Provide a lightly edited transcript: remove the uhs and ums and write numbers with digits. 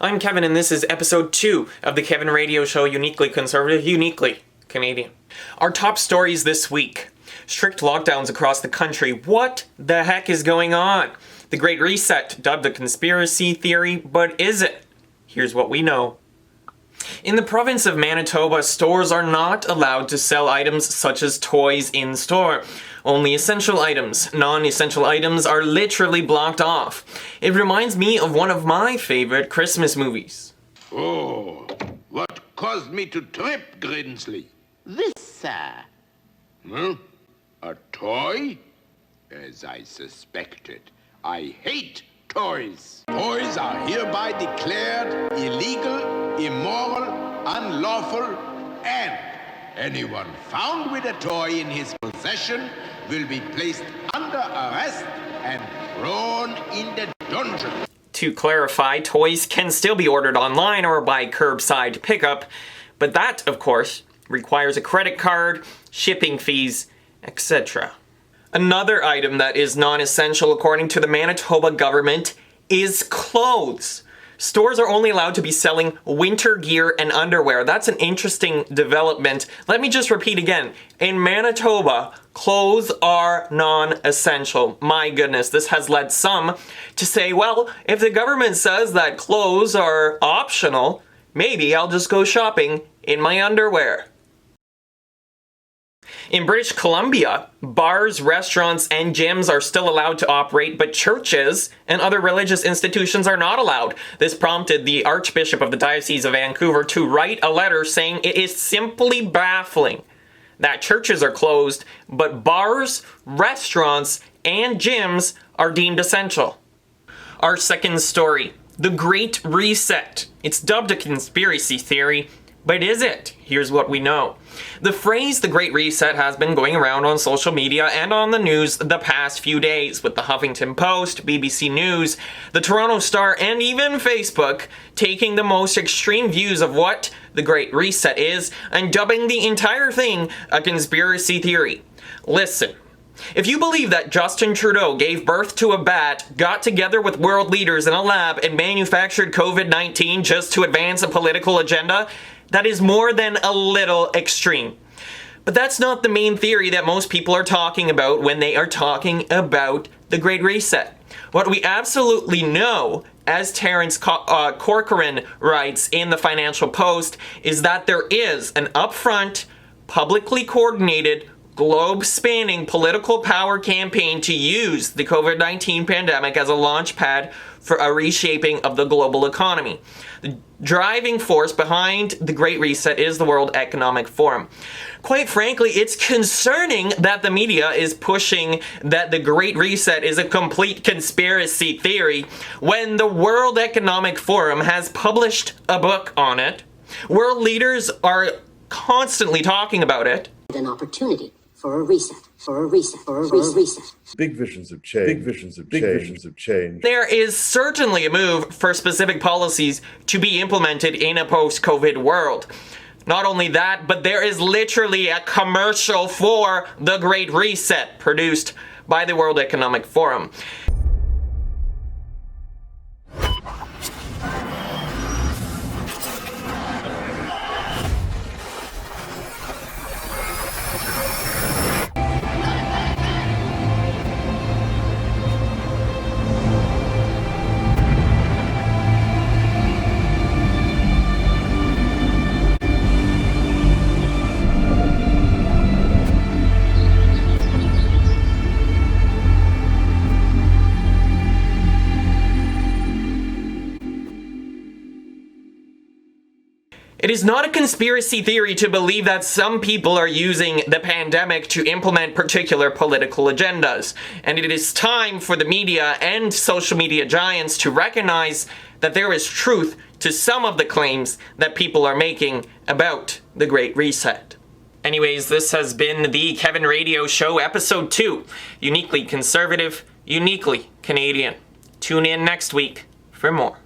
I'm Kevin, and this is episode 2 of the Kevin Radio Show, uniquely conservative, uniquely Canadian. Our top stories this week. Strict lockdowns across the country. What the heck is going on? The Great Reset, dubbed a conspiracy theory, but is it? Here's what we know. In the province of Manitoba, stores are not allowed to sell items such as toys in store. Only essential items. Non-essential items are literally blocked off. It reminds me of one of my favorite Christmas movies. Oh, what caused me to trip, Grinsley? This, sir. Huh? A toy? As I suspected. I hate toys. Toys are hereby declared illegal, immoral, unlawful, and anyone found with a toy in his possession will be placed under arrest and thrown in the dungeon. To clarify, toys can still be ordered online or by curbside pickup, but that, of course, requires a credit card, shipping fees, etc. Another item that is non-essential according to the Manitoba government is clothes. Stores are only allowed to be selling winter gear and underwear. That's an interesting development. Let me just repeat again. In Manitoba, clothes are non-essential. My goodness, this has led some to say, well, if the government says that clothes are optional, maybe I'll just go shopping in my underwear. In British Columbia, bars, restaurants, and gyms are still allowed to operate, but churches and other religious institutions are not allowed. This prompted the Archbishop of the Diocese of Vancouver to write a letter saying it is simply baffling that churches are closed, but bars, restaurants, and gyms are deemed essential. Our second story, the Great Reset. It's dubbed a conspiracy theory, but is it? Here's what we know. The phrase the Great Reset has been going around on social media and on the news the past few days, with the Huffington Post, BBC News, the Toronto Star, and even Facebook taking the most extreme views of what the Great Reset is and dubbing the entire thing a conspiracy theory. Listen. If you believe that Justin Trudeau gave birth to a bat, got together with world leaders in a lab, and manufactured COVID-19 just to advance a political agenda, that is more than a little extreme. But that's not the main theory that most people are talking about when they are talking about the Great Reset. What we absolutely know, as Terence Corcoran writes in the Financial Post, is that there is an upfront, publicly coordinated, globe-spanning political power campaign to use the COVID-19 pandemic as a launch pad for a reshaping of the global economy. The driving force behind the Great Reset is the World Economic Forum. Quite frankly, it's concerning that the media is pushing that the Great Reset is a complete conspiracy theory when the World Economic Forum has published a book on it. World leaders are constantly talking about it. An opportunity for a reset, for a reset, for a reset. Big visions of change. Big visions of change. Big visions of change. There is certainly a move for specific policies to be implemented in a post-COVID world. Not only that, but there is literally a commercial for the Great Reset produced by the World Economic Forum. It is not a conspiracy theory to believe that some people are using the pandemic to implement particular political agendas, and it is time for the media and social media giants to recognize that there is truth to some of the claims that people are making about the Great Reset. Anyways, this has been the Kevin Radio Show, episode 2, uniquely conservative, uniquely Canadian. Tune in next week for more.